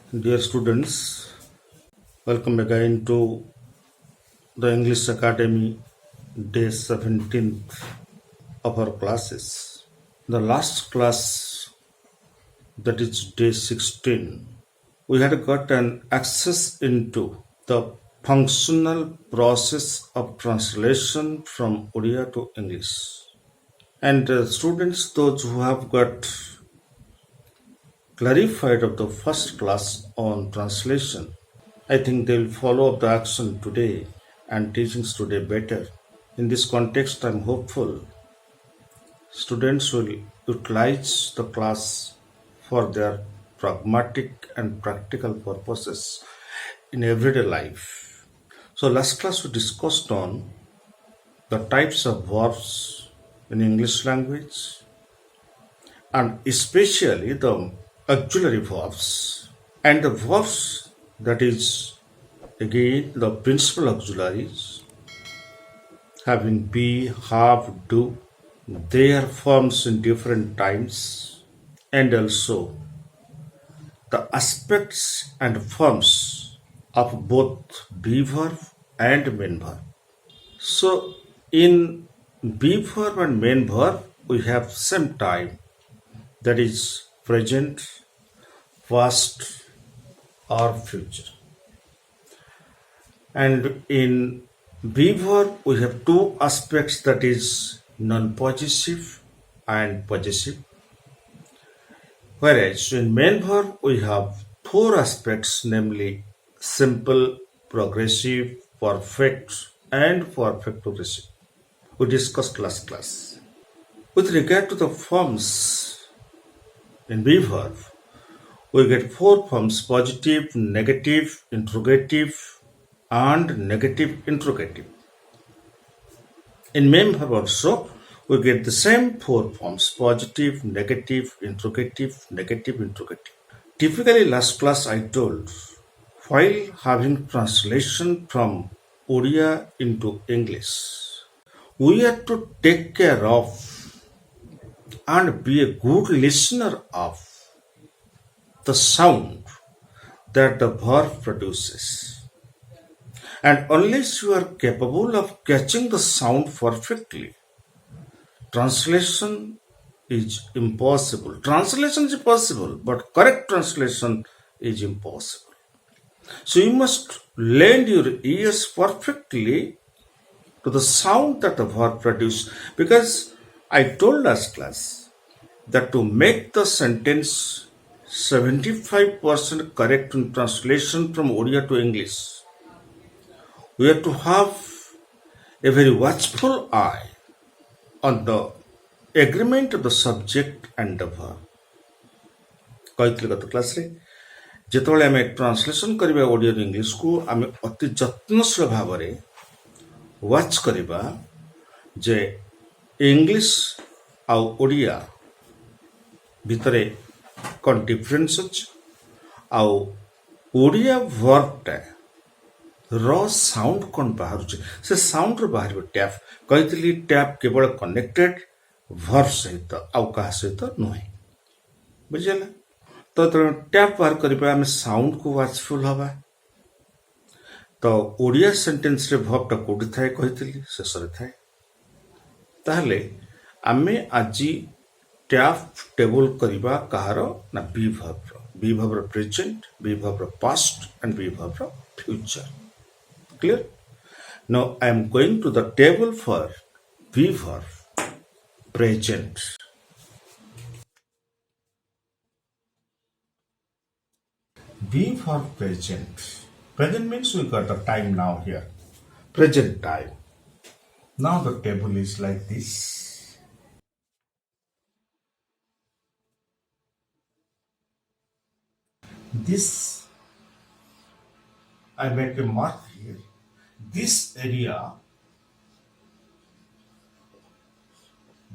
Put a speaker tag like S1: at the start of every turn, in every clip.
S1: Dear students, welcome again to the English Academy day 17th of our classes. The last class, that is day 16, we had got an access into the functional process of translation from Odia to English. And students, those who have got clarified of the first class on translation, I think they'll follow up the action today and teachings today better. In this context, I'm hopeful students will utilize the class for their pragmatic and practical purposes in everyday life. So last class we discussed on the types of verbs in English language and especially the auxiliary verbs and the verbs, that is again the principal auxiliaries having be, have, do, their forms in different times, and also the aspects and forms of both be verb and main verb. So in be verb and main verb we have same time, that is present, past or future. And in be verb we have two aspects, that is non-possessive and possessive. Whereas in main verb we have four aspects, namely simple, progressive, perfect, and perfect progressive. We discussed last class. With regard to the forms in be verb, we get four forms: positive, negative, interrogative, and negative interrogative. In main verb also, we get the same four forms: positive, negative, interrogative, negative interrogative. Typically, last class I told, while having translation from Odia into English, we have to take care of and be a good listener of the sound that the verb produces. And unless you are capable of catching the sound perfectly, translation is impossible. Translation is possible, but correct translation is impossible. So you must lend your ears perfectly to the sound that the verb produces. Because I told last class that to make the sentence 75% correct in translation from Odia to English, we have to have a very watchful eye on the agreement of the subject and the verb. କହିଥିଲି ଗତ କ୍ଲାସରେ, ଯେତେବେଳେ ଆମେ translation କରିବା ଓଡ଼ିଆରୁ ଇଂଲିଶକୁ, ଆମେ ଅତି ଯତ୍ନଶୀଳ ଭାବରେ ୱାଚ୍ କରିବା ଯେ ଇଂଲିଶ ଆଉ ଓଡ଼ିଆ ଭିତରେ କ'ଣ ଡିଫରେନ୍ସ ଅଛି, ଆଉ ଓଡ଼ିଆ ଭର୍ବଟା ର ସାଉଣ୍ଡ କ'ଣ ବାହାରୁଛି, ସେ ସାଉଣ୍ଡରୁ ବାହାରିବ ଟ୍ୟାପ୍। କହିଥିଲି ଟ୍ୟାପ୍ କେବଳ କନେକ୍ଟେଡ୍ ଭର୍ବ ସହିତ, ଆଉ କାହା ସହିତ ନୁହେଁ। ବୁଝିହେଲା? ତ ଯେତେବେଳେ ଟ୍ୟାପ୍ ବାହାର କରିବା, ଆମେ ସାଉଣ୍ଡକୁ ୱାଚଫୁଲ୍ ହେବା। ତ ଓଡ଼ିଆ ସେଣ୍ଟେନ୍ସରେ ଭର୍ବଟା କେଉଁଠି ଥାଏ କହିଥିଲି, ଶେଷରେ ଥାଏ। ତାହେଲେ ଆମେ ଆଜି ଟ୍ୟାପ୍ ଟେବୁଲ୍ କରିବା କାହାର ନା ବି ଭର୍ବର। ବି ଭର୍ବର ପ୍ରେଜେଣ୍ଟ, ବି ଭର୍ବର ପାଷ୍ଟ ଆଣ୍ଡ ବି ଭର୍ବର future. Clear? Now I am going to the table for be verb present. Be verb present. Present means we got the time now here. Present time. Now the table is like this. This, I make a mark here. This area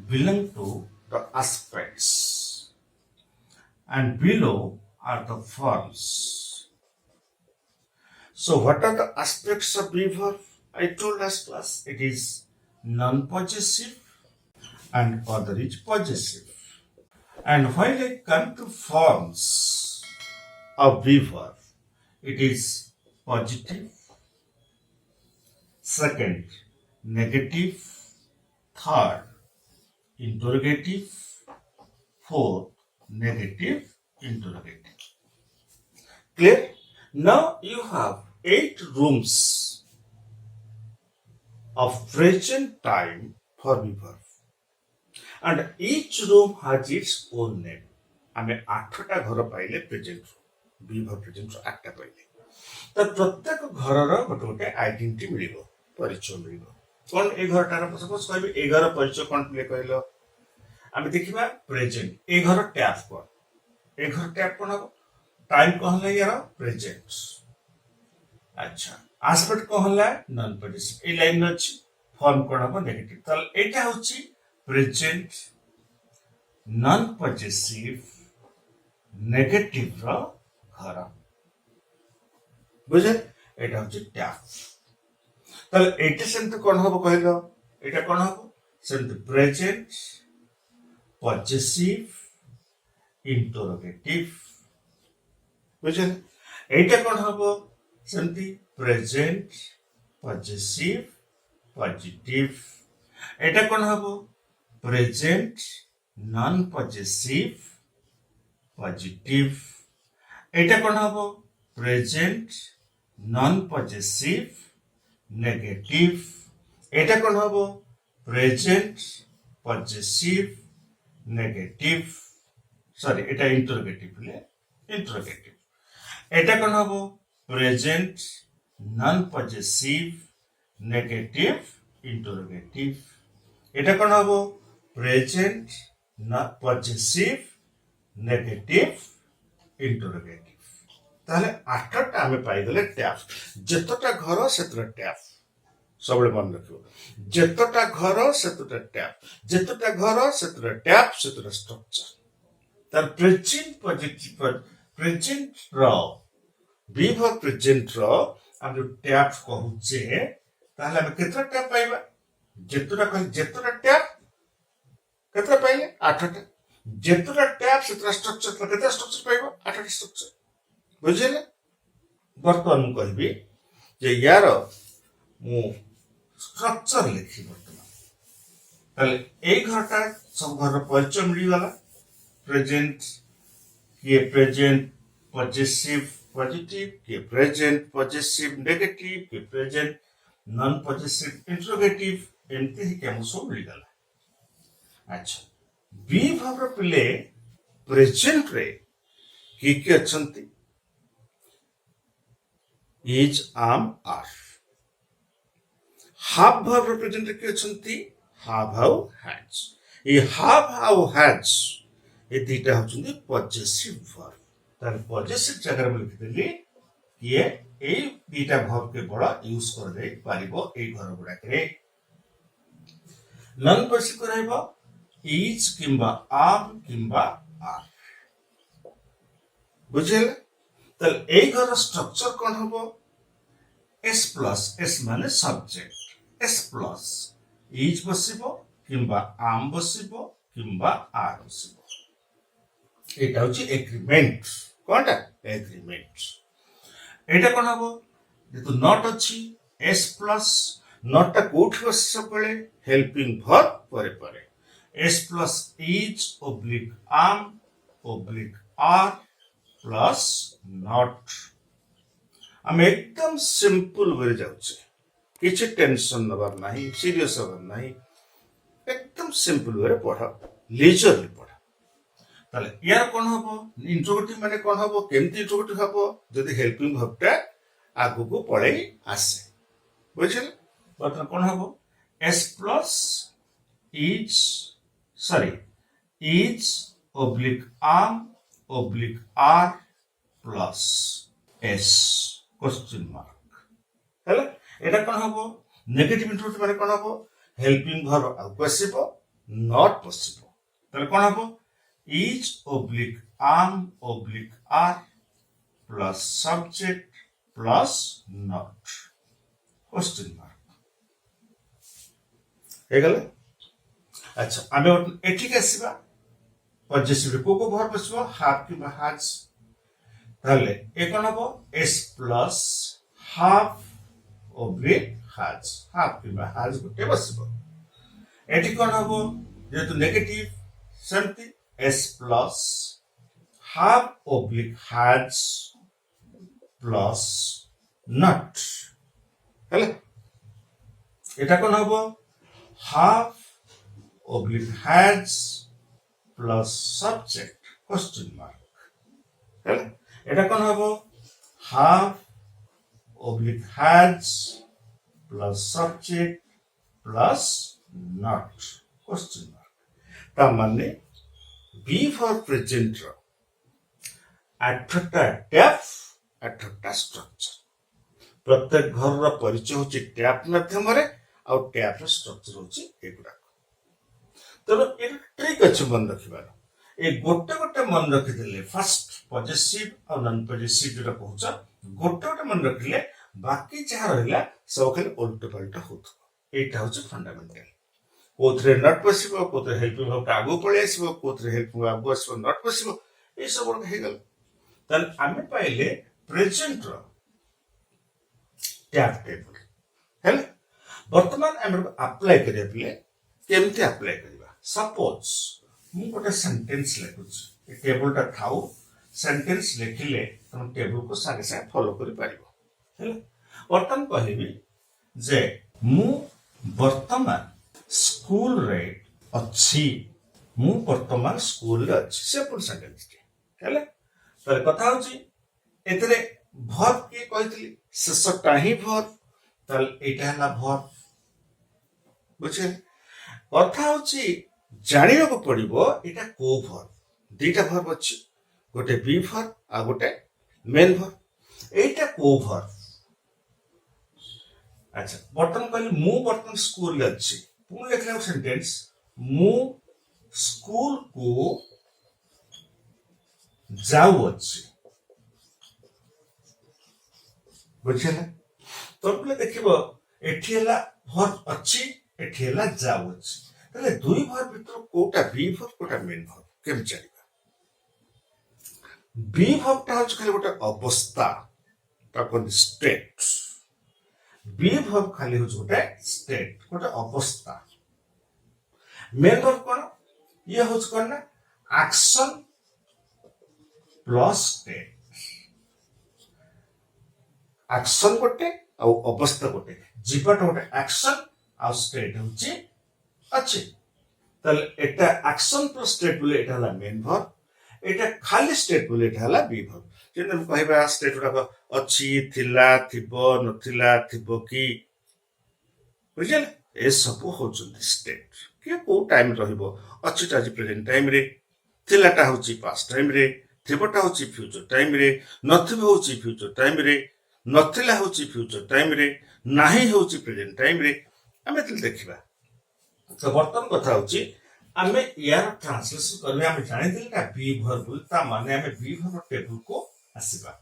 S1: belong to the aspects, and below are the verbs. So what are the aspects of be verb? I told last class it is non-possessive and other is possessive. And while I come to forms, of be verb. It is positive. Second, negative. Third, interrogative. Fourth, negative interrogative. Clear? Now you have 8 rooms of present time for be verb. And each room has its own name. ଆମେ 8ଟା ଘର ପାଇଲେ present ବି verb present 8ଟା ପାଇଲେ ତ ପ୍ରତ୍ୟେକ ଘରର ଗୋଟେ ଗୋଟେ identity ମିଳିବ ପରିଚୟ ମିଳିବ କଣ ଏ ଘରଟାର ସପୋଜ କହିବି ଏ ଘର ପରିଚୟ କଣ ପ୍ଲେ କହିଲ ଆମେ ଦେଖିବା ପ୍ରେଜେଣ୍ଟ ଏ ଘର ଟ୍ୟାପ କଣ ଏ ଘର ଟ୍ୟାପ କଣ ହବ टाइम कौन है यार प्रेजेंट अच्छा आस्पेक्ट कौन है नॉन पार्टिसिप ए लाइन में अछि फॉर्म कोन हबो नेगेटिव तल एटा होछि प्रेजेंट नॉन पॉजिटिव नेगेटिव रो घर बुझे एटा होछि टैप तल एटा सेंट कोन हबो कहलो एटा कोन हबो सेंट प्रेजेंट पॉजिटिव इंटरोगेटिव बुझे एटा कोन हबो सेंटी प्रेजेंट पॉजिटिव पॉजिटिव एटा कोन हबो प्रेजेंट नॉन पॉजिटिव पॉजिटिव एटा कोन हबो प्रेजेंट नॉन पॉजिटिव नेगेटिव एटा कोन हबो प्रेजेंट पॉजिटिव नेगेटिव सॉरी एटा इंटरोगेटिव ले इंटरोगेटिव एटा कोन हबो present non positive negative interrogative एटा कोन हबो present non positive negative interrogative ताले आठटा आमे पाई गले टैप जेतटा घर सेतटा टैप सबले मन रखियो जेतटा घर सेतटा टैप जेतटा घर सेतटा टैप सेतटा स्ट्रक्चर तार प्रेजेंट पॉजिटिव प्रेजेंट रो विभव प्रेजेंट रो हम जो टैप कहूचे ताहले हम केतरा टैप पाइबा जेतरा टैप केतरा पाइले 8टा जेतरा टैप सेतरा स्ट्रक्चर तो केतरा स्ट्रक्चर पाइबा 8टा स्ट्रक्चर बुझिले बर्तमान मु कहबी जे यार मु स्ट्रक्चर लिखी बर्तमान ताले ए घरटा सब घर परिचय मिली वाला प्रेजेंट ये प्रेजेंट पॉजिटिव पॉजिटिव के प्रेजेंट पॉजिटिव नेगेटिव के प्रेजेंट नॉन पॉजिटिव इंटरोगेटिव एमती ही केमु सब मिली गला अच्छा बी भाव पिले प्रेजेंट रे की अछंती इज आम आर हाफ भाव प्रेजेंट रे की अछंती हाव हाउ हैज ए हाव हाउ हैज ये दीटा होचुंदी पॉजिटिव वर्ब तार पॉजिटिव जगह में लिखि देली ये ए दीटा वर्ब के बड़ा यूज कर दे पारिबो ए घर गुडा करे नॉन पॉजिटिव कराइबो इज किंबा आम किंबा आर बुझेल तल ए घर स्ट्रक्चर कोन हबो एस माने सब्जेक्ट एस प्लस इज बसिबो किंबा आम बसिबो किंबा आर बसिबो एटा होची एग्रीमेंट कोनटा एग्रीमेंट एटा कोन हबो जेतु नॉट अछि एस प्लस नॉट ता कोठी बस सबले हेल्पिंग वर्ब परे परे एस प्लस इज ओब्लिक आम ओब्लिक आर प्लस नॉट हम एकदम सिंपल वे जाउछे किछि टेंशन नबर नाही सीरियस हबर नाही एकदम सिंपल वे पढा लेजरली पढा ताले यार कोन हबो इंट्रोगेटिव माने कोन हबो केमती इंट्रोगेटिव हबो जदी हेल्पिंग वर्बटा आगु को पळै आसे बुझिल बतन कोन हबो S plus is sorry is oblique आम oblique are plus S question mark हैला एटा कोन हबो नेगेटिव इंट्रोगेटिव माने कोन हबो हेल्पिंग वर्ब आगु आसीबो नॉट पॉसिबल ताले कोन हबो is oblique am oblique are plus subject plus not question mark हेगले अच्छा आमे एठी के आसीबा पॉजिटिव को वर्ब बसबो हैव कि हैज তাহলে এ কোন হবো s plus have oblique has have কিংবা হাজ গোটে বসিব এটি কোন হবো যেহেতু নেগেটিভ সেমতি s plus have oblique has plus not হলে এটা কোন হবো have oblique has plus subject question mark হলে এটা কোন হবো have oblique has plus subject plus not question mark তার মানে বি ফর প্রেজেন্ট ର ଆଠଟା ଟ୍ୟାପ୍ ଆଠଟା ଷ୍ଟ୍ରକ୍ଚର ପ୍ରତ୍ୟେକ ଘରର ପରିଚୟ ହଉଛି ଟ୍ୟାପ୍ ମାଧ୍ୟମରେ ଆଉ ଟ୍ୟାପ୍ର ଷ୍ଟ୍ରକ୍ଚର ହଉଛି ଏଗୁଡାକ ତେଣୁ ଏଇଟା ଟ୍ରିକ୍ ଅଛି ମନେ ରଖିବାର ଏ ଗୋଟେ ଗୋଟେ ମନେ ରଖିଦେଲେ ଫାର୍ଷ୍ଟ ପଜେସିଭ ଆଉ ନନ୍ ପଜେସିଭ ଯୋଉଟା କହୁଛ ଗୋଟେ ଗୋଟେ ମନେ ରଖିଲେ ବାକି ଯାହା ରହିଲା ସବୁ ଖାଲି ଓଲଟ ପାଲଟ ହଉଥିବ ଏଇଟା ହଉଛି ଫଣ୍ଡାମେଣ୍ଟାଲ କୋଉଥିରେ ନଟ୍ ବସିବ କୋଉଥିରେ ହେଲ୍ପିଂ ଭାବଟା ଆଗକୁ ପଳେଇ ଆସିବ କୋଉଥିରେ ହେଲ୍ପିଂ ଆଗକୁ ଆସିବ ନଟ୍ ବସିବ ଏସବୁ ହେଇଗଲା ତାହେଲେ ଆମେ ପାଇଲେ ପ୍ରେଜେଣ୍ଟର ଟ୍ୟାପ୍ ଟେବୁଲ ହେଲା ବର୍ତ୍ତମାନ ଆମେ ଆପ୍ଲାଏ କରିବା ପିଲେ କେମିତି ଆପ୍ଲାଏ କରିବା ସପୋଜ ମୁଁ ଗୋଟେ ସେଣ୍ଟେନ୍ସ ଲେଖୁଛି ଏ ଟେବୁଲଟା ଥାଉ ସେଣ୍ଟେନ୍ସ ଲେଖିଲେ ତମ ଟେବୁଲକୁ ସାଙ୍ଗେ ସାଙ୍ଗେ ଫଲୋ କରିପାରିବ ହେଲା ବର୍ତ୍ତମାନ କହିବି ଯେ ମୁଁ ବର୍ତ୍ତମାନ ସ୍କୁଲରେ ଅଛି ମୁଁ ବର୍ତ୍ତମାନ ସ୍କୁଲରେ ଅଛି ସିମ୍ପଲ ସେଣ୍ଟେନ୍ସ ହେଲା ତାହେଲେ କଥା ହଉଛି ଏଥିରେ ଭର୍ବ କିଏ କହିଥିଲି ଶେଷଟା ହିଁ ଭର୍ବ ତାହେଲେ ଏଇଟା ହେଲା ଭର୍ବ ବୁଝିଲେ କଥା ହଉଛି ଜାଣିବାକୁ ପଡିବ ଏଇଟା କୋଉ ଭର୍ବ ଦିଟା ଭର୍ବ ଅଛି ଗୋଟେ ବି ଭର୍ବ ଆଉ ଗୋଟେ ମେନ୍ ଭର୍ବ ଏଇଟା କୋଉ ଭର୍ବ ଆଚ୍ଛା ବର୍ତ୍ତମାନ କହିଲି ମୁଁ ବର୍ତ୍ତମାନ ସ୍କୁଲରେ ଅଛି ପୁଣି ଲେଖିଲା ସେଣ୍ଟେନ୍ସ ମୁଁ ସ୍କୁଲକୁ ଯାଉଅଛି ବୁଝିଲା ତମେ ଦେଖିବ ଏଠି ହେଲା ଭର୍ବ ଅଛି ଏଠି ହେଲା ଯାଉଅଛି ତାହେଲେ ଦୁଇ ଭର୍ବ ଭିତରୁ କୋଉଟା ବି ଭର୍ବ କୋଉଟା ମେନ୍ ଭର୍ବ କେମିତି ଜାଣିବା ବି ଭର୍ବଟା ହଉଛି ଖାଲି ଗୋଟେ ଅବସ୍ଥା ତାକୁ ଷ୍ଟେଟ ବି ଭର୍ବ ଖାଲି ହଉଛି ଗୋଟେ ଷ୍ଟେଟ ଗୋଟେ ଅବସ୍ଥା ମେନ୍ ଭର୍ବ କଣ ଇଏ ହଉଛି କଣ ନା ଆକ୍ସନ ପ୍ଲସ୍ ଷ୍ଟେଟ ଆକ୍ସନ ଗୋଟେ ଆଉ ଅବସ୍ଥା ଗୋଟେ ଯିବାଟା ଗୋଟେ ଆକ୍ସନ ଆଉ ଷ୍ଟେଟ ହଉଛି ଅଛି ତାହେଲେ ଏଟା ଆକ୍ସନ ପ୍ଲସ୍ ଷ୍ଟେଟ ବୋଲି ଏଟା ହେଲା ମେନ୍ ଭର୍ବ ଏଟା ଖାଲି ଷ୍ଟେଟ ବୋଲି ଏଟା ହେଲା ବି ଭର୍ବ ଯେମିତି ଆମେ କହିବା ଷ୍ଟେଟ ଗୁଡାକ ଅଛି ଥିଲା ଥିବ ନଥିଲା ଥିବ କି ବୁଝିଲେ ଏସବୁ ହଉଛନ୍ତି ଷ୍ଟେଟ କିଏ କୋଉ ଟାଇମ ରହିବ ଅଛିଟା ଆଜି ପ୍ରେଜେଣ୍ଟ ଟାଇମରେ ଥିଲାଟା ହଉଛି ପାଷ୍ଟ ଟାଇମରେ ଥିବଟା ହଉଛି ଫ୍ୟୁଚର ଟାଇମରେ ନଥିବ ହଉଛି ଫ୍ୟୁଚର ଟାଇମରେ ନଥିଲା ହଉଛି ଫ୍ୟୁଚର ଟାଇମରେ ନାହିଁ ହଉଛି ପ୍ରେଜେଣ୍ଟ ଟାଇମରେ ଆମେ ଦେଖିବା ତ ବର୍ତ୍ତମାନ କଥା ହଉଛି ଆମେ ୟାର ଟ୍ରାନ୍ସଲେସନ କରିବା ଆମେ ଜାଣିଥିଲେ ଏଟା ବି ଭର୍ବ ବୋଲି ତା ମାନେ ଆମେ ବି ଭର୍ବ ଟେବୁଲକୁ ଆସିବା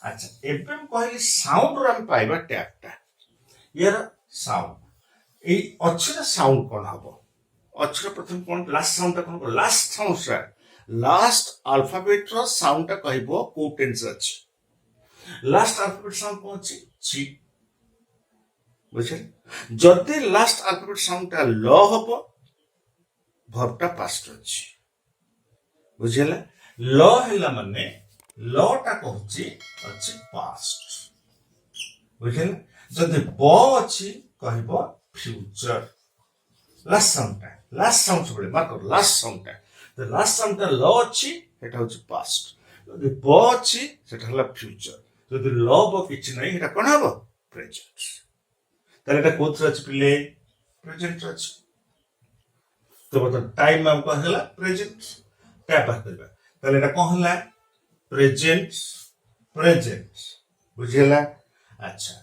S1: ଆଚ୍ଛା ଏବେ ମୁଁ କହିଲି ସାଉଣ୍ଡରୁ ଆମେ ପାଇବା ଟ୍ୟାପଟା ୟାର ସାଉଣ୍ଡ ଏଇ ଅଛିର ସାଉଣ୍ଡ କଣ ହବ ଅଛିର ପ୍ରଥମେ କଣ ଲାଷ୍ଟ ସାଉଣ୍ଡଟା କଣ ହବ ଲାଷ୍ଟ ସାଉଣ୍ଡଟା ଲାଷ୍ଟ ଆଲଫାବେଟର ସାଉଣ୍ଡଟା କହିବ କୋଉ ଟେନ୍ସରେ ଅଛି ଲାଷ୍ଟ ଆଲଫାବେଟ ସାଉଣ୍ଡ କଣ ଅଛି ଛି ବୁଝିଲେ ଯଦି ଲାଷ୍ଟ ଆଲଫାବେଟ ସାଉଣ୍ଡଟା ଲ ହବ ଭର୍ବଟା ପାଷ୍ଟ ଅଛି ବୁଝିହେଲା ଲ ହେଲା ମାନେ ଲଟା କହୁଛି ଅଛି ପାଷ୍ଟ ବୁଝିହେଲା ଯଦି ବ ଅଛି କହିବ ଫ୍ୟୁଚର ଲାଷ୍ଟ ସାଉଣ୍ଡଟା ଲାଷ୍ଟ ସାଉଣ୍ଡ ସବୁବେଳେ ମାର୍କ ଲାଷ୍ଟ ସାଉଣ୍ଡଟା ଲାଷ୍ଟ ସାଉଣ୍ଡଟା ଲ ଅଛି ସେଟା ହଉଛି ପାଷ୍ଟ ଯଦି ବ ଅଛି ସେଟା ହେଲା ଫ୍ୟୁଚର ଯଦି ଲ ବ କିଛି ନାହିଁ ସେଟା କଣ ହବ ପ୍ରେଜେଣ୍ଟ ତାହେଲେ ଏଟା କୋଉଥିରେ ଅଛି ପିଲେ ପ୍ରେଜେଣ୍ଟରେ ଅଛି ତ ବର୍ତ୍ତମାନ ଟାଇମ ଆମ କଣ ହେଲା ପ୍ରେଜେଣ୍ଟ ଟ୍ୟାପ୍ କରିବା ତାହେଲେ ଏଟା କଣ ହେଲା ପ୍ରେଜେଣ୍ଟ ପ୍ରେଜେଣ୍ଟ ବୁଝିହେଲା ଆଚ୍ଛା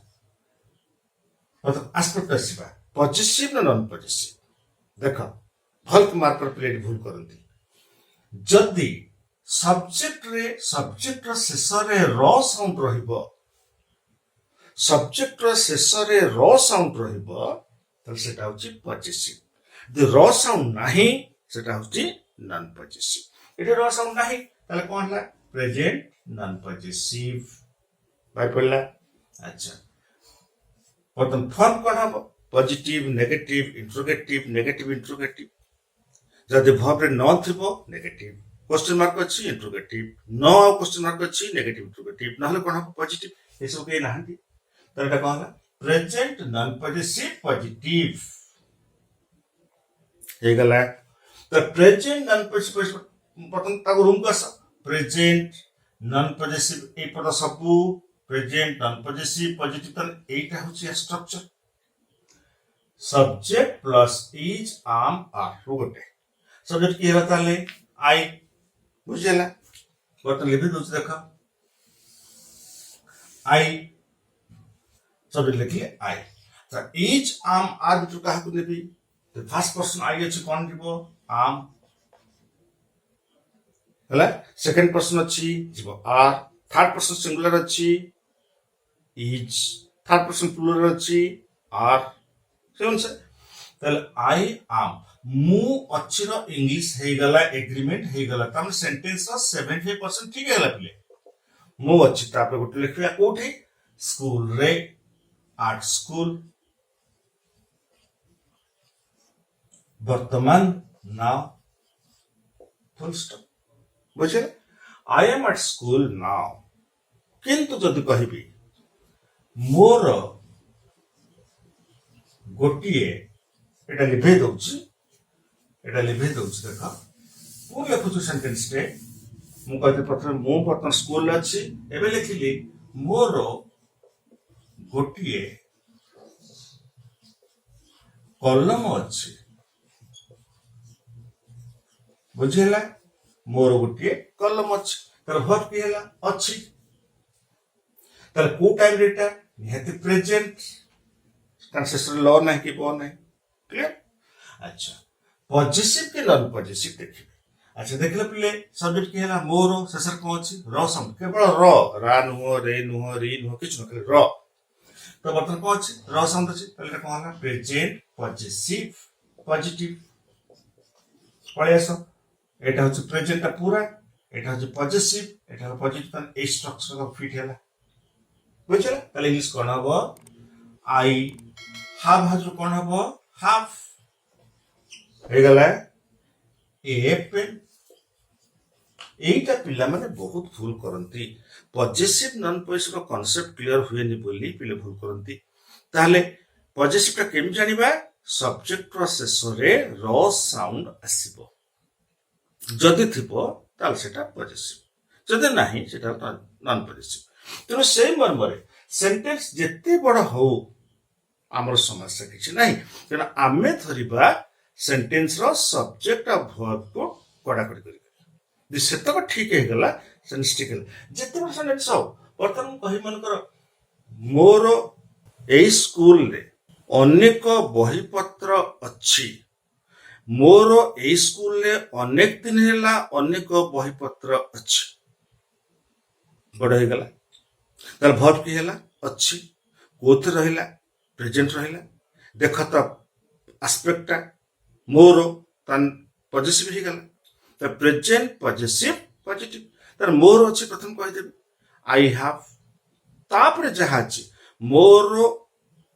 S1: ଆସ୍ପେକ୍ଟ ଆସିବା ପଜେସିଭ ନା ନନ୍ ପଜେସିଭ ଦେଖ ଭଲ ମାର୍କର ପ୍ଲେଟ ଭୁଲ କରନ୍ତି ଯଦି ସବଜେକ୍ଟର ଶେଷରେ ର ସାଉଣ୍ଡ ରହିବ ସବଜେକ୍ଟର ଶେଷରେ ର ସାଉଣ୍ଡ ରହିବ ତାହେଲେ ସେଟା ହଉଛି ପଜେସିଭ ଯଦି ର ସାଉଣ୍ଡ ନାହିଁ ସେଟା ହଉଛି ନନ୍ ପଜେସିଭ ଏଠି ର ସାଉଣ୍ଡ ନାହିଁ ତାହେଲେ କଣ ହେଲା ପ୍ରେଜେଣ୍ଟ नॉन पॉजिटिव भाई पड़ला। अच्छा बर्तमान फॉर्म कौन हम पॉजिटिव नेगेटिव इंट्रोगेटिव जदि वर्ब रे न थिबो नेगेटिव क्वेश्चन मार्क अछि इंट्रोगेटिव न क्वेश्चन मार्क अछि नेगेटिव इंट्रोगेटिव नहले कोन हम पॉजिटिव ए सब के नाहंती त एटा कहला प्रेजेंट नॉन पॉजिटिव हे गला त प्रेजेंट नॉन पॉजिटिव प्रथम ताको रूम कस प्रेजेंट नॉन पॉजिटिव ए पद सबु प्रेजेंट नॉन पॉजिटिव त एटा होछि structure subject plus is am are गोटे सब्जेक्ट की होता है आई बुझेला बर्तन लिखि दउछ देखा आई सब्जेक्ट लिखले आई त इज आम आर बिटु काहा को नेबी द फर्स्ट पर्सन आई अछि कोन दिबो आम हला सेकंड पर्सन अछि जीवो आर थर्ड पर्सन सिंगुलर अछि इज थर्ड पर्सन प्लुरल अछि आर सेवन से तल आई आम मु अच्छी रो इंग्लिश हे गला एग्रीमेंट हे गला तम सेंटेंस रो 75% ठीक हैला पिले मु अच्छी तापर गोटे लिखिया कोठी स्कूल रे आर्ट स्कूल वर्तमान नाउ फुल स्टॉप बुझे I am at school now किंतु जदि कहिबी मोर गोटिए एटा लिभे दउची देखा पूर्ण लिखुछु सेंटेंस रे मु कहते प्रथम मु वर्तमान स्कूल अछि एबे लिखिली मोर गोटिए कलम अछि बुझिला मोर गोटिए कलम अछि तर वर्ब की हैला अछि तर को टाइम रेटा निहति प्रेजेंट ट्रांसलेशन लॉ नहीं कि बो नहीं क्लियर। अच्छा पॉजिटिव के नॉन पॉजिटिव देखिए अच्छा देखले पिले सब्जेक्ट की हैला मोर शेषर को अछि र शब्द केवल रा नुह रे नुह री नुह किछ न खाली र तो बर्तन को अछि र शब्द अछि पहले को हला प्रेजेंट पॉजिटिव पळे आसो एटा होछि प्रेजेंट पूरा एटा होछि पॉजिटिव एटा पॉजिटिव त ए स्ट्रक्चर ऑफ फिट हैला बुझला ताले इंग्लिश कोन हबो आई हाव हाजु कोन हबो हाफ हे गला ए पेन एटा पिला माने बहुत भूल करंती positive non positive concept clear हुएनी बोली पिले भूल करंती ताले पॉजिटिव ता केम जानिबा सब्जेक्ट प्रोसेस रे र साउंड आसीबो जदि थिबो ताल सेटा पॉजिटिव जदि नाही सेटा नॉन पॉजिटिव तेनो सेम मर्मरे सेंटेंस जेते बड़ हो हमर समस्या किछ नाही तेना आमे धरिबा सेंटेंस रो सब्जेक्ट आ वर्ब को कड़ा कड़ी करी दिस सेतक ठीक हे गला सेंटेंस ठीक है जेते बड़ सेंटेंस हो प्रथम कहि मन कर मोर ए स्कूल रे अनेक बही पत्र अछि मोर ए स्कूल रे अनेक दिन हेला अनेक बही पत्र अछि बड़ हे गला तार वर्ब की हैला अछि कोथ रहिला प्रेजेंट रहिला देख त एस्पेक्ट मोर तन पॉजिटिव ही गला त प्रेजेंट पॉजिटिव तार मोर अछि प्रथम कहि देबे आई हैव तापर जहा अछि मोर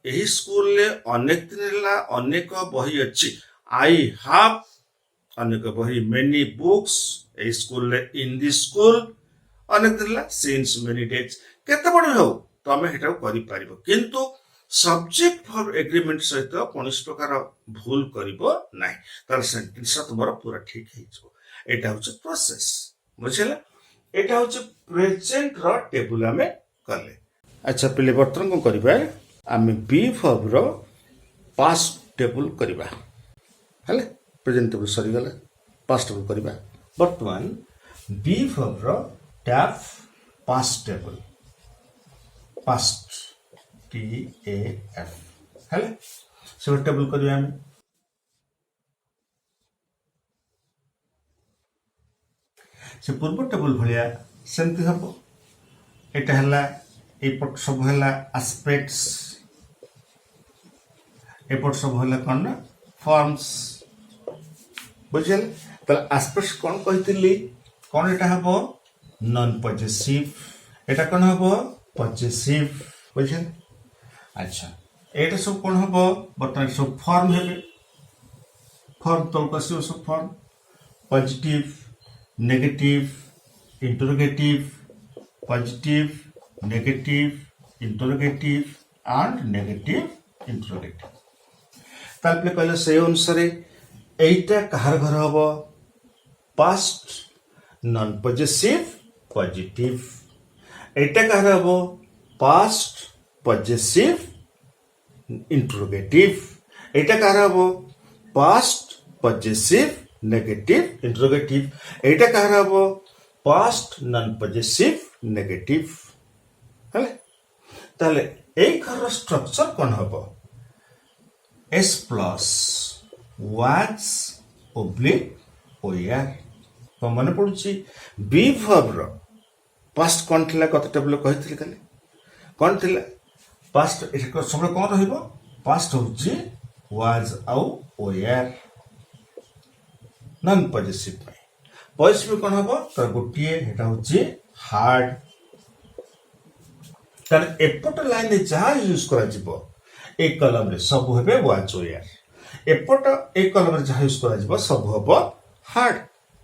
S1: एही स्कूल ले अनेक दिन हेला अनेक बही अछि आई हैव अनेक बही मेनी बुक्स एही स्कूल ले इन दिस स्कूल अनेक दिन ला सिंस मेनी डेज केते बड़ हो तमे हेटा करि पारिबो किंतु सब्जेक्ट वर्ब एग्रीमेंट सहित कोनस प्रकार भूल करिबो नाही तार सेंटेंस तुम्हारा पूरा ठीक हे जो एटा होचे प्रोसेस बुझिला एटा होचे प्रेजेंट रो टेबल हमें करले। अच्छा पहले बर्तन को करबा आमे बी वर्ब रो पास्ट टेबल करबा हले प्रेजेंट टेबल सरी गला पास्ट टेबल करबा वर्तमान बी वर्ब रो टैप past table past T A F हेले से टेबल करिया हम से पूर्व टेबल भलिया सेमति हबो एटा हला ए पट सब हला एस्पेक्ट्स ए पट सब हला कोन ना फॉर्म्स बुझल त एस्पेक्ट्स कोन कहितली कोन एटा हबो नॉन पजेसिव एटा कौन हम पजेसिव बुझे अच्छा एटा सब कौन हम बर्तमान सब फॉर्म हेबे फॉर्म तलक आसो सब form positive negative interrogative positive negative interrogative and negative interrogative ताले कहले से अनुसार एटा कहार घर हम पास्ट नॉन पजेसिव पॉजिटिव एटा कहार हम पास्ट पजेसिव इंटरोगेटिव एटा कहार हम पास्ट पजेसिव नेगेटिव इंटरोगेटिव एटा कहार हम पास्ट नॉन पजेसिव नेगेटिव हेले ताले एई घर स्ट्रक्चर कोन हबो S plus was oblique OR तो मन पड़ुची बी वर्ब रो पास्ट कोन थिला कत टेबल कहिथिल काले कोन थिला पास्ट एटा सब कोन रहइबो पास्ट होची was आउ OR नॉन पॉजिटिव में पॉजिटिव कोन हबो तो गोटिए एटा होची हार्ड कारण एपट लाइन रे जहा यूज करा जिवो एक कलम रे सब हेबे वाच ओयर एपट एक कलम रे जहा यूज करा जिवो सब हबो हार्ड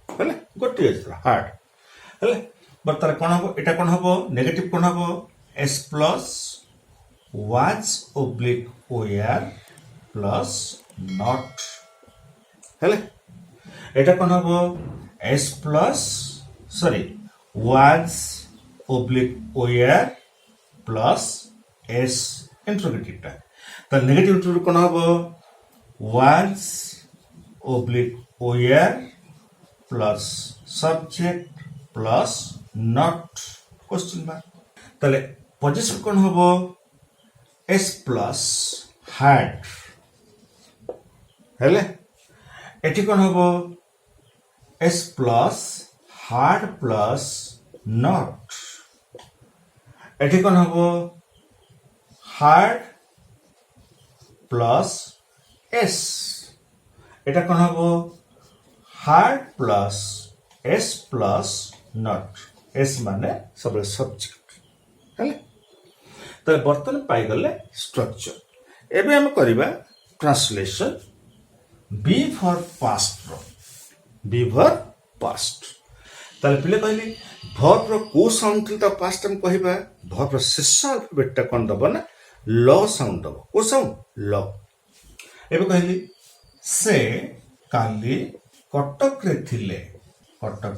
S1: हेले गोटिए हार्ड हेले बर्तार कोन हबो एटा कोन हबो नेगेटिव कोन हबो s plus was oblique were plus not हेले एटा कोन हबो s plus sorry was oblique were plus s interrogative टा तो नेगेटिव इंटरोगेटिव कोन हबो was oblique were plus subject plus not question mark तले पॉजिटिव कोन हबो s प्लस हार्ड हेले एठी कोन हबो s plus had plus not एठी कोन हबो हार्ड प्लस s एटा कोन हबो had plus s plus not s माने सब सब्जेक्ट हेले तो बर्तन पाई गले स्ट्रक्चर एबे हम करिबा ट्रांसलेशन बी फॉर पास्ट रो बी फॉर पास्ट ताले पिले कहली वर्ब रो को साउंड थिल त पास्ट टाइम कहिबा वर्ब रो शेष अल्फाबेट टा कोन दबो ना ल साउंड दबो को साउंड ल एबे कहली से काली कटक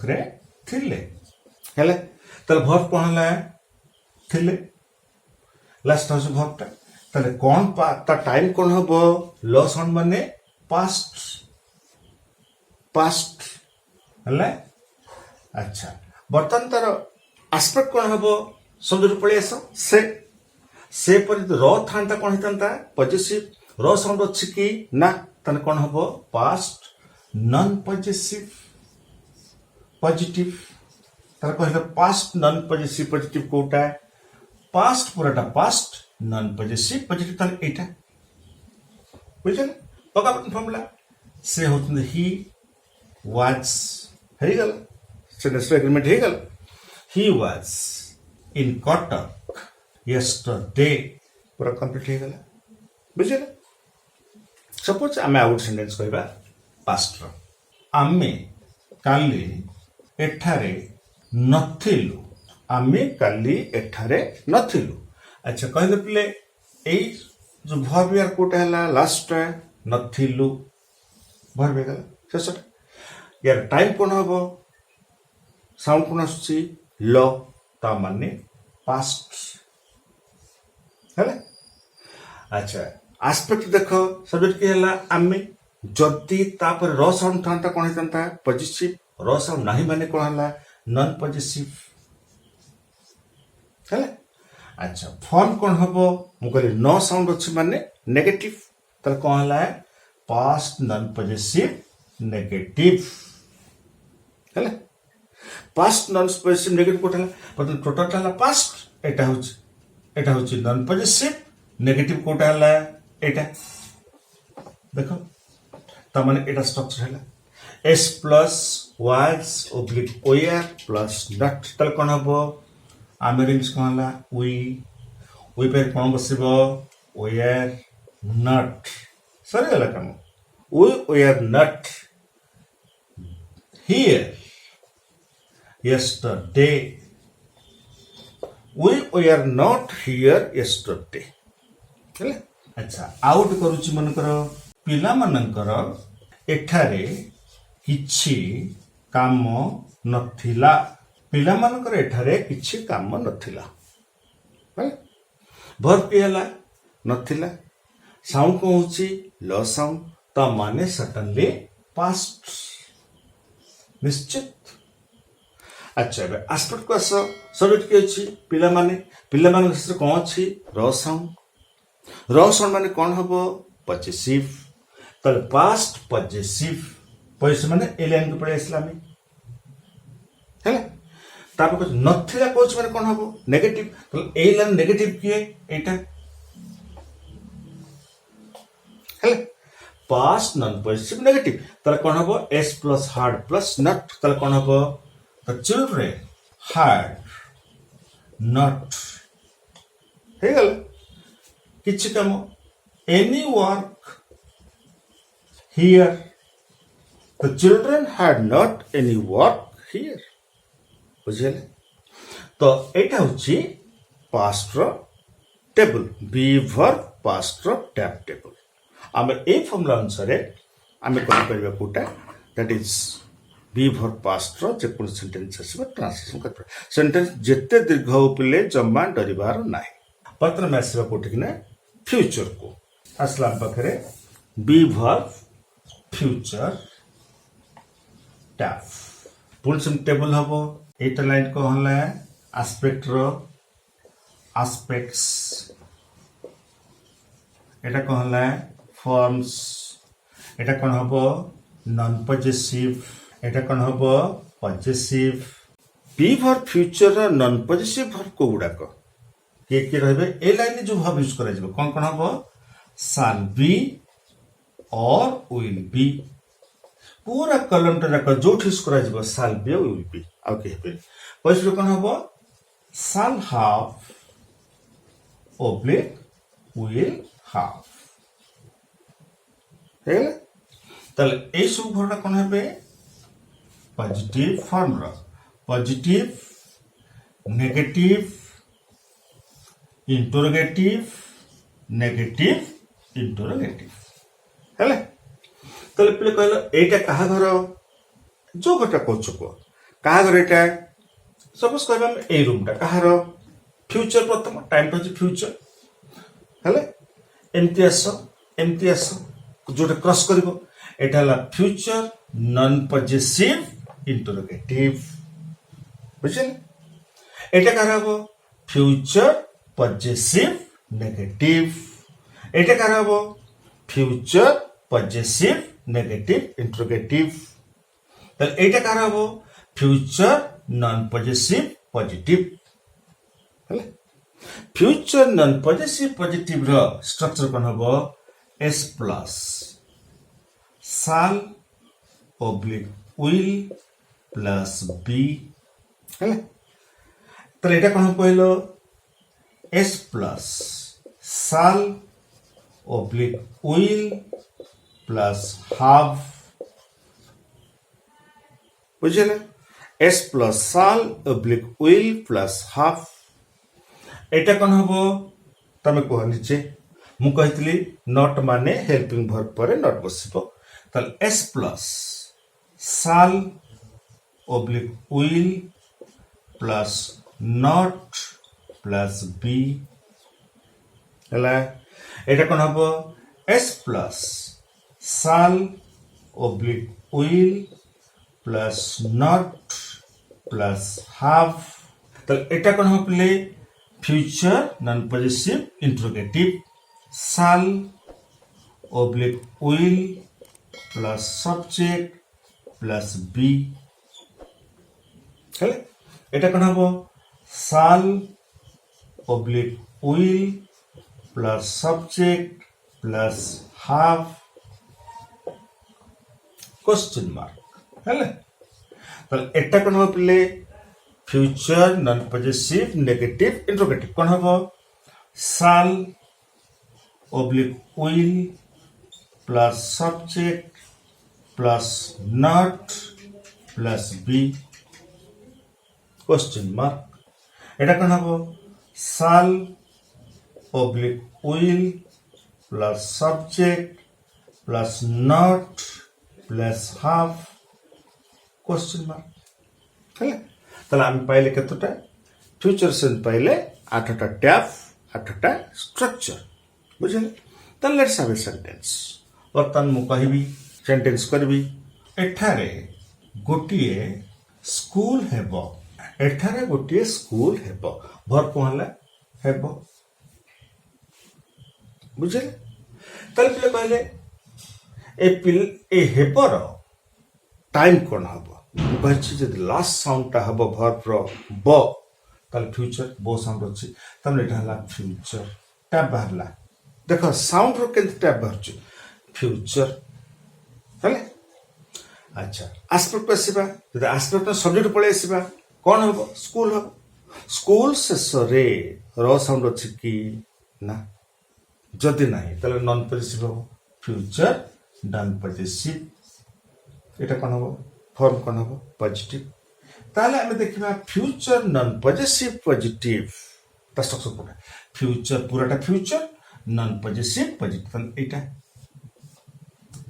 S1: रे थिले हेले तले वर्ब कोन हला थिले लास्ट हाउस वर्ब टा तले कोन ता टाइम कोन हबो ल साउंड माने पास्ट हला अच्छा बर्तन तार एस्पेक्ट कोन हबो समझ पळे आस से पर र थांता कोन हितंता पॉजिटिव र साउंड अछि कि ना तने कोन हबो पास्ट नॉन पॉजिटिव तार कहले पास्ट नॉन पॉजिटिव कोटा पास्ट पूराटा पास्ट नॉन पॉजिटिव ताले एटा बुझल पका फॉर्मूला से होतन ही वाज हे गल सेंटेंस एग्रीमेंट हे गल he was in Cuttack yesterday पूरा कंप्लीट हे गला बुझल सपोज आमे आउट सेंटेंस कहबा पास्ट रो आमे काली एठारे नथिलु अच्छा कहले प्ले एई जो वर्ब यार कोटा हला लास्ट नथिलु वर्ब गला शेषटा यार टाइम कोन हबो साउंड कोन आछि ल ता माने पास्ट हेले अच्छा एस्पेक्ट देखो सब्जेक्ट के हला आमे जदी तापर र साउंड थांता कोन हितंता पॉजिटिव र साउंड नाही माने कोन हला नॉन पॉजिटिव हेले अच्छा फॉर्म कोन हबो मु कहले नो साउंड अछि माने नेगेटिव त कोन हला पास्ट नॉन पॉजिटिव नेगेटिव हेले पास्ट नॉन पॉजिटिव नेगेटिव कोन हला मतलब टोटल हला पास्ट एटा होची नॉन पॉजिटिव नेगेटिव कोटा हला एटा देखो त माने एटा स्ट्रक्चर हला S plus was oblique were plus not তাহলে কোন হবো আমার ইংলিশ কোন হলা we पे কোন বসিব were not সরি গলা কাম we were not here yesterday we were not here yesterday ହେଲା अच्छा आउट करूची मन कर पिला मनकर एठारे किछि काम नथिला पिला मनकर एठारे किछि काम नथिला भर पिला नथिला साउंड को होची लो साउंड त माने सडनली पास्ट निश्चित अच्छा बे एस्पेक्ट को सबट के अछि पिला माने से कोन अछि रो साउंड माने कोन हबो पजेसिव तल पास्ट पजेसिव पैसे माने ए लाइन को पड़े इस्लामी हैला तापर कुछ नथिला कोच माने कोन हबो नेगेटिव तो ए लाइन नेगेटिव किए एटा हैला पास्ट नॉन पॉजिटिव नेगेटिव तल कोन हबो s plus had plus not तल कोन हबो the children had not हे गल किछि काम any work here the children had not any work here बुझले तो एटा होची पास्ट रो टेबल बी वर्ब पास्ट रो टैब टेबल आमे ए फॉर्मूला अनुसार आमे कोन करबा कोटा that is be verb past रो जे कोन सेंटेंस आसीबा ट्रांसलेशन कर सेंटेंस जेते दीर्घ उपले जम्मा डरिबार नाही पत्र में आसीबा कोटे कि ना फ्यूचर को असला बखरे be verb future tab full some table हबो एटा लाइन को हला एस्पेक्ट रो एस्पेक्ट्स एटा को हला फॉर्म्स एटा कोन हबो नॉन पजेसिव एटा कोन हबो पजेसिव बी for future non possessive verb को गुडा को के रहबे ए लाइन जो वर्ब यूज करा जबो कोन हबो shall be और will be पूरा कलम टा जो ठिस करा जबो shall be और will be आ के हेबे पैसे कोन हबो shall have oblique will have हे तले ए सब भरना कोन हेबे पॉजिटिव फॉर्म रो positive negative interrogative negative interrogative हेले तले प्ले कहलो एटा कहा घर जो घटा कोचो को कहा घर एटा सपोज कहबा ए रूम टा कहा रो फ्यूचर प्रथम टाइम तो फ्यूचर हेले एमती आसो जोटा क्रॉस करिवो एटा ला फ्यूचर नॉन पजेसिव इंटरोगेटिव बुझले एटा कहबो फ्यूचर पजेसिव नेगेटिव एटा कहबो फ्यूचर पजेसिव नेगेटिव इंटरोगेटिव त एटा कहबो फ्यूचर नॉन पजेसिव पॉजिटिव हले फ्यूचर नॉन पजेसिव पॉजिटिव रो स्ट्रक्चर कोन हबो s plus shall oblique will plus be हले त एटा कोन कहलो s plus shall oblique will plus have बुझले s plus shall oblique will plus have एटा कोन हबो तमे को निचे मु कहितली नॉट माने हेल्पिंग वर्ब परे नॉट बसिबो तल s plus shall oblique will plus not plus be हला एटा कोन हबो s plus shall oblique will plus not plus have तल एटा कोन हबले future non possessive interrogative shall oblique will plus subject plus be हेले एटा कोन हबो shall oblique will plus subject plus have question mark है ताले एटा कोन हो पिले future non positive negative interrogative कोन हो shall oblique will plus subject plus not plus be question mark এটা কোন হবো shall oblique will plus subject plus not plus have question mark ହେଲା তাহলে আমি পাইলে কতটা ফিউচার সেন্স পাইলে 8টা ট্যাব 8টা স্ট্রাকচার বুঝলে তাহলে লেটস हैव ए सेंटेंस वर्तमान मु कहबी सेंटेंस करबी एठारे गोटिए स्कूल हेबो एठारे गोटिए स्कूल हेबो भर कहला हेबो बुझले ताले पिले कहले ए हेबर टाइम कोन हबो कहछि जे लास्ट साउंड टा हबो भर प्र ब ताले फ्यूचर बो साउंड अछि तमने एटा हला फ्यूचर टैब बाहरला देखो साउंड रो केंत टैब बाहरछि फ्यूचर हले अच्छा एस्पेक्ट पसिबा जदि एस्पेक्ट सब्जेक्ट पळे आसीबा कोन हबो स्कूल शेषरे र साउंड अछि कि ना जदि नाही ताले नॉन पॉजिटिव हबो फ्यूचर नॉन पॉजिटिव एटा कोन हबो फॉर्म कोन हबो पॉजिटिव ताले हमें देखिबा फ्यूचर नॉन पॉजिटिव पॉजिटिव ता स्ट्रक्चर पूरा फ्यूचर पूराटा फ्यूचर नॉन पॉजिटिव पॉजिटिव एटा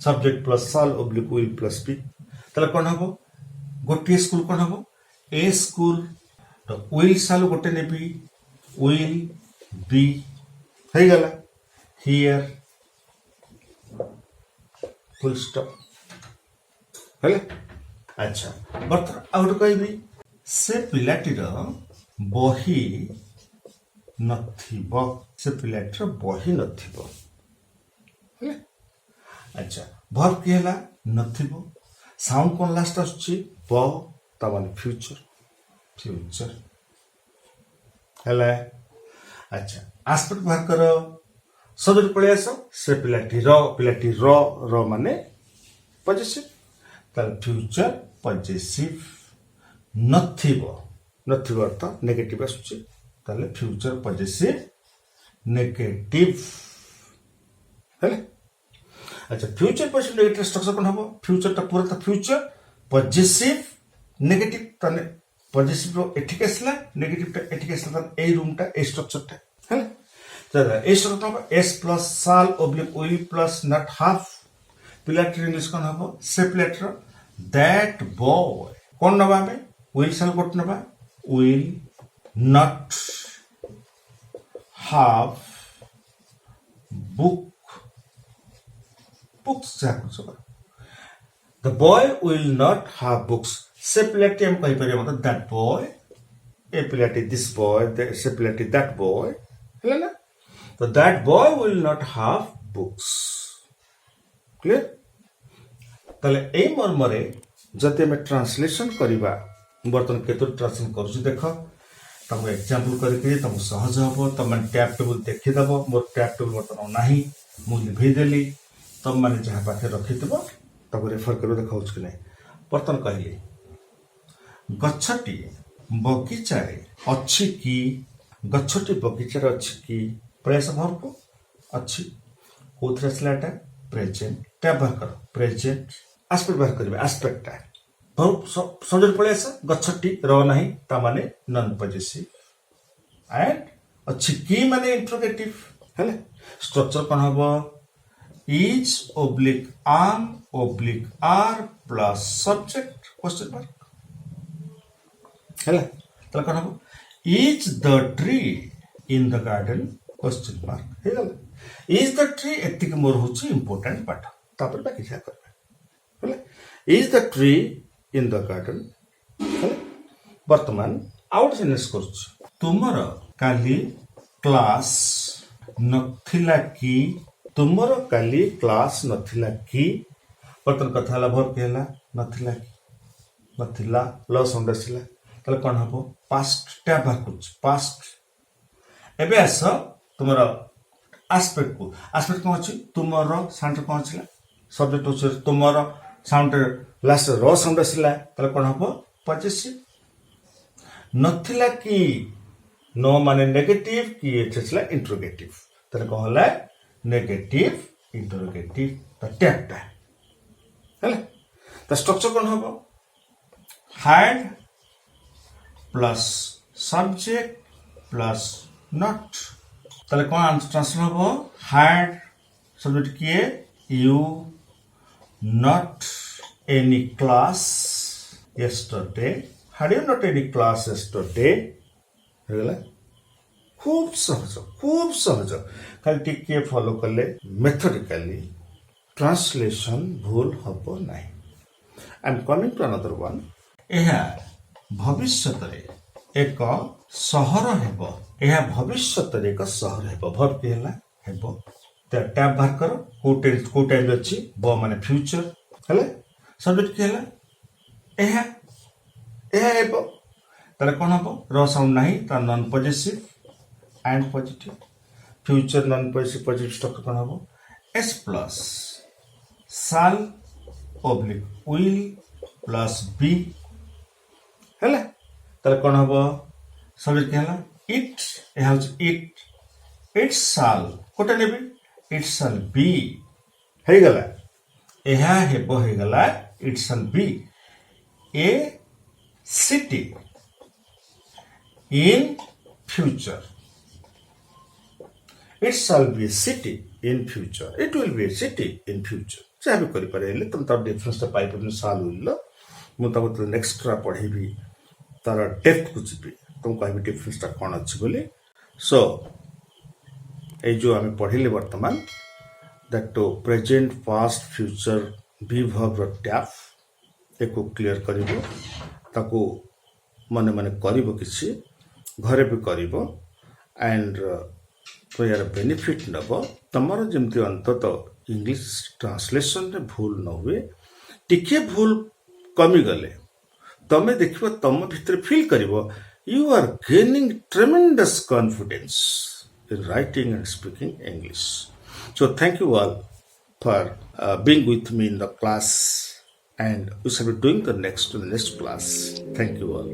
S1: subject plus shall oblique will plus be ताले कोन हबो गोटे स्कूल कोन हबो ए स्कूल तो will shall गोटे नेबी will be हे गला here फुल स्टॉप हेले अच्छा बर्तमान आउट कहबी से पिलाटीर बही नथिबो से पिलाटीर बही नथिबो हेले अच्छा वर्ब की हला नथिबो साउंड कोन लास्ट आछी ब ता माने फ्यूचर हेले अच्छा एस्पेक्ट बाहर करो सब्जेक्ट पळे आसो से पिलाटी र माने पॉजिटिव ताल फ्यूचर पॉजिटिव नथिबो अर्थ नेगेटिव आसुची ताले फ्यूचर पॉजिटिव नेगेटिव हेले अच्छा फ्यूचर पॉजिटिव नेगेटिव स्ट्रक्चर कोन हबो फ्यूचर ता पूरा ता फ्यूचर पॉजिटिव नेगेटिव ताने पॉजिटिव रो एठिक आसला नेगेटिव ता एठिक आसला ता ए रूम ता ए स्ट्रक्चर ता हेले चला ए स्ट्रक्चर हबो s plus shall oblique will plus not have पिलाटर इंग्लिश कोन हबो से पिलाटर दैट बॉय कोन नबा में will shall कोट नबा will not have books जा कुछ the boy will not have books से पिलाटी हम कहि परिया मतलब that boy A पिलाटी this boy से पिलाटी that boy हैला ना तो that boy will not have books clear तले ए मर्मरे जते में ट्रांसलेशन करिबा बर्तन केतो ट्रांसलेशन करछु देखो तम एग्जांपल करके तम सहज हबो तम टैब टेबल देखि दबो मोर टैब टेबल बर्तन नाही मु लिभि देली तम माने जहा पाखे रखि देबो तब रेफर करो देखाउछ कि नै बर्तन कहिले गच्छटी बगीचारे अछि कि गच्छटी बगीचारे अछि कि प्रयास वर्ब को अच्छी कोथरे स्लाटा प्रेजेंट टैब बाहर करो प्रेजेंट एस्पेक्ट बाहर करबे एस्पेक्ट वर्ब सब्जेक्ट पळे आसा गच्छटी र नाही ता माने नॉन पॉजिटिव एंड अच्छी की माने इंट्रोगेटिव हेले स्ट्रक्चर कोन हबो इज ओब्लिक आम oblique are plus subject question mark हेले तला कोन हबो is the tree in the garden question mark हे गला इज द ट्री एतिक मोर होची इंपोर्टेंट पार्ट तापर बाकी जा करबे हेले is the tree in the garden हेले वर्तमान आउट सेंटेंस करछ तुमर काली क्लास नथिला की तुमर काली क्लास नथिला की वर्तमान कथा हला भर केला नथिला की नथिला लॉस अंडरस्टैंड तले कोन हबो पास्ट टैब बाकुच पास्ट एबे आस तुमर एस्पेक्ट कोन अछि तुमर सेंटर कोन छिला सब्जेक्ट अछि तुमर साउंड लास्ट र साउंड आसला ताले कोन हबो पॉजिटिव नथिला कि नो माने नेगेटिव कि एचला इंटरोगेटिव ताले कोन हला नेगेटिव इंटरोगेटिव त टैपटा हला त स्ट्रक्चर कोन हबो had plus subject plus not ताले कोन ट्रांसलेशन हबो had सब्जेक्ट किए you not any class yesterday had you not any class yesterday हेगला खूब सहज खाली टिके फॉलो करले मेथोडिकली ट्रांसलेशन भूल हबो नाही I am coming to another one एहा भविष्यतरे एक सहर हेबो एहा भविष्यतरे एक सहर हेबो भव केला हेबो त टैब बाहर करो को टाइम अछि ब माने फ्यूचर हेले सब्जेक्ट केला एहा हेबो ताले कोन हबो र साउंड नाही त non positive and positive future non positive structure कोन हबो s plus shall oblique will plus be हेले ताले कोन हबो सब्जेक्ट केला it एहा it shall Kota navy it shall be हे गला एहा हेबो हे गला it shall be a city in future it shall be a city in future it will be a city in future से भी करि पारे ले तुम तार डिफरेंस ता पाइ पन साल होइलो मु ताको तो नेक्स्ट रा पढेबी तार डेप्थ को चिपी तुम कहबी डिफरेंस ता कोन अछि बोले सो ए जो हमें पढिले वर्तमान that to present past future be verb tab एको क्लियर करिवो ताको मने मने करिवो किछि घरे भी करिवो एंड तो यार बेनिफिट नबो तमरो जेमति अंतत इंग्लिश ट्रांसलेशन रे भूल न हुए टिके भूल कमी गले तमे देखिबो तम भीतर फील करिवो you are gaining tremendous confidence in writing and speaking English. So thank you all for being with me in the class, and we shall be doing the next class. Thank you all.